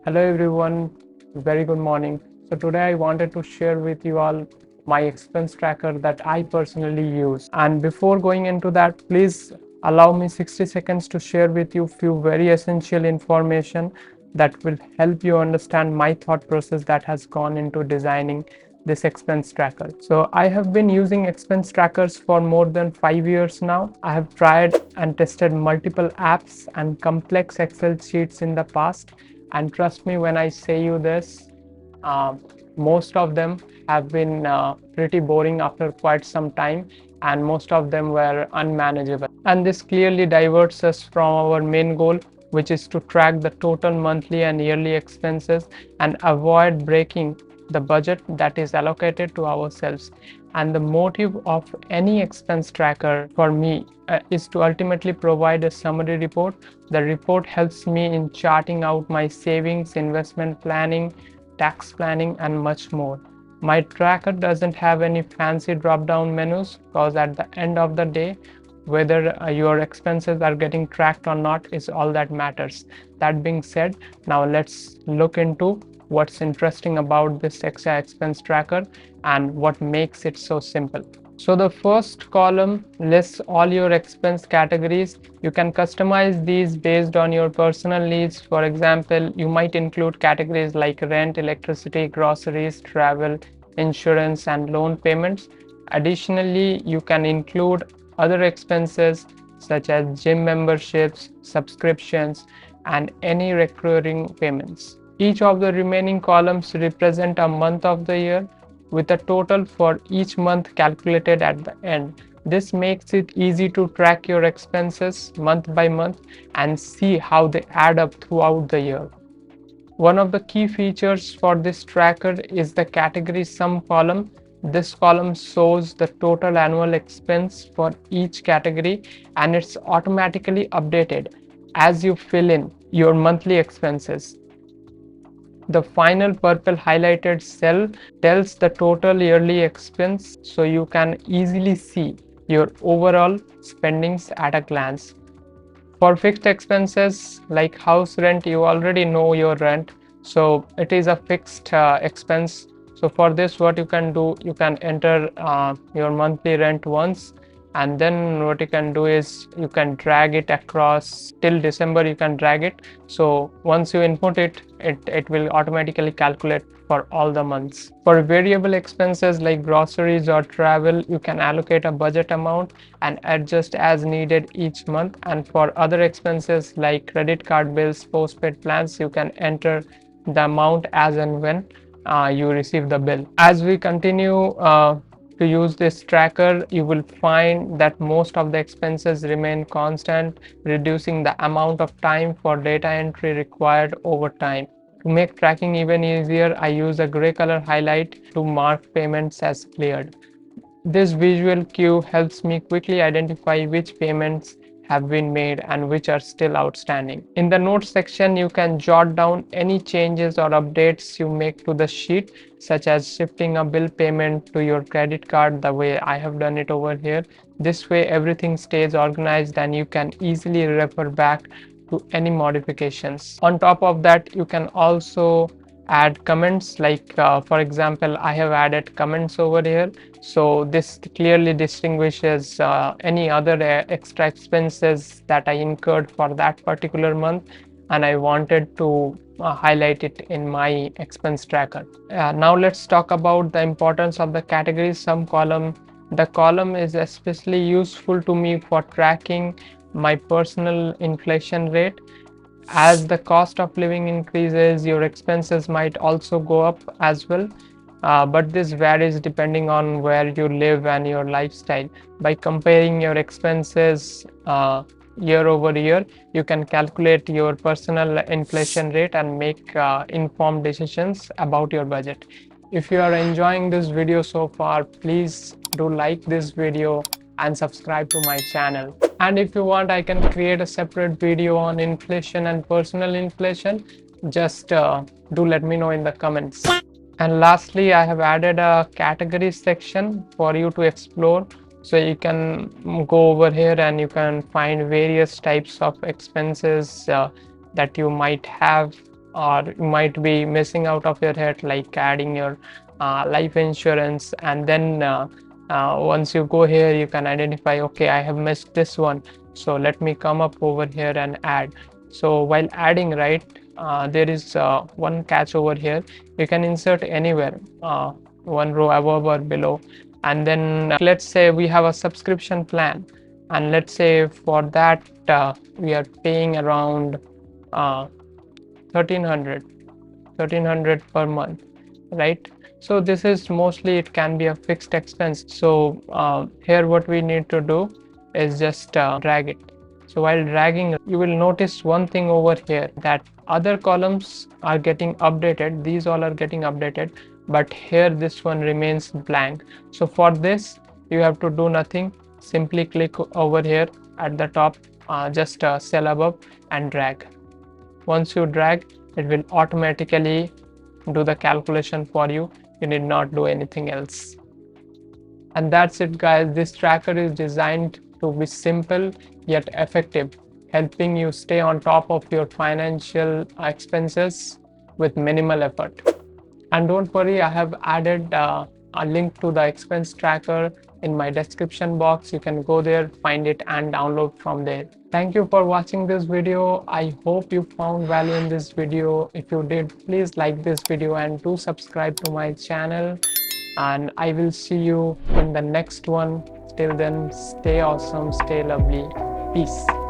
Hello everyone, very good morning. So today I wanted to share with you all my expense tracker that I personally use. And before going into that, please allow me 60 seconds to share with you few very essential information that will help you understand my thought process that has gone into designing this expense tracker. So I have been using expense trackers for more than 5 years now. I have tried and tested multiple apps and complex Excel sheets in the past, and trust me when I say you this, uh, most of them have been pretty boring after quite some time, and most of them were unmanageable. And this clearly diverts us from our main goal, which is to track the total monthly and yearly expenses and avoid breaking the budget that is allocated to ourselves. And the motive of any expense tracker for me is to ultimately provide a summary report. The report helps me in charting out my savings, investment planning, tax planning, and much more. My tracker doesn't have any fancy drop down menus because at the end of the day, whether your expenses are getting tracked or not is all that matters. That being said, now let's look into what's interesting about this extra expense tracker and what makes it so simple. So the first column lists all your expense categories. You can customize these based on your personal needs. For example, you might include categories like rent, electricity, groceries, travel, insurance, and loan payments. Additionally, you can include other expenses such as gym memberships, subscriptions, and any recurring payments. Each of the remaining columns represent a month of the year, with a total for each month calculated at the end. This makes it easy to track your expenses month by month and see how they add up throughout the year. One of the key features for this tracker is the category sum column. This column shows the total annual expense for each category, and it's automatically updated as you fill in your monthly expenses. The final purple highlighted cell tells the total yearly expense, so you can easily see your overall spendings at a glance. For fixed expenses like house rent, you already know your rent, so it is a fixed expense. So for this, what you can do, you can enter your monthly rent once, and then what you can do is you can drag it across till December. You can drag it, so once you input it, it will automatically calculate for all the months. For variable expenses like groceries or travel, you can allocate a budget amount and adjust as needed each month. And for other expenses like credit card bills, postpaid plans, you can enter the amount as and when you receive the bill. As we continue to use this tracker, you will find that most of the expenses remain constant, reducing the amount of time for data entry required over time. To make tracking even easier, I use a gray color highlight to mark payments as cleared. This visual cue helps me quickly identify which payments have been made and which are still outstanding. In the notes section, you can jot down any changes or updates you make to the sheet, such as shifting a bill payment to your credit card the way I have done it over here. This way, everything stays organized and you can easily refer back to any modifications. On top of that, you can also add comments like for example, I have added comments over here, so this clearly distinguishes any other extra expenses that I incurred for that particular month, and I wanted to highlight it in my expense tracker. Now let's talk about the importance of the category sum column. The column is especially useful to me for tracking my personal inflation rate. As the cost of living increases, your expenses might also go up as well. But this varies depending on where you live and your lifestyle. By comparing your expenses year over year, you can calculate your personal inflation rate and make informed decisions about your budget. If you are enjoying this video so far, please do like this video and subscribe to my channel. And if you want, I can create a separate video on inflation and personal inflation. Just do let me know in the comments. And lastly, I have added a category section for you to explore. So you can go over here and you can find various types of expenses that you might have or you might be missing out of your head, like adding your life insurance. And then once you go here, you can identify, okay, I have missed this one, so let me come up over here and add. So while adding, right, there is one catch over here. You can insert anywhere, one row above or below. And then let's say we have a subscription plan, and let's say for that we are paying around 1300 per month, right? So this is mostly, it can be a fixed expense. So here what we need to do is just drag it. So while dragging, you will notice one thing over here, that other columns are getting updated, these all are getting updated, but here this one remains blank. So for this you have to do nothing, simply click over here at the top, just cell above, and drag. Once you drag, it will automatically do the calculation for you. You need not do anything else. And that's it, guys. This tracker is designed to be simple yet effective, helping you stay on top of your financial expenses with minimal effort. And don't worry, I have added a link to the expense tracker in my description box. You can go there, find it, and download from there. Thank you for watching this video. I hope you found value in this video. If you did, please like this video and do subscribe to my channel. And I will see you in the next one. Till then, stay awesome, stay lovely. Peace.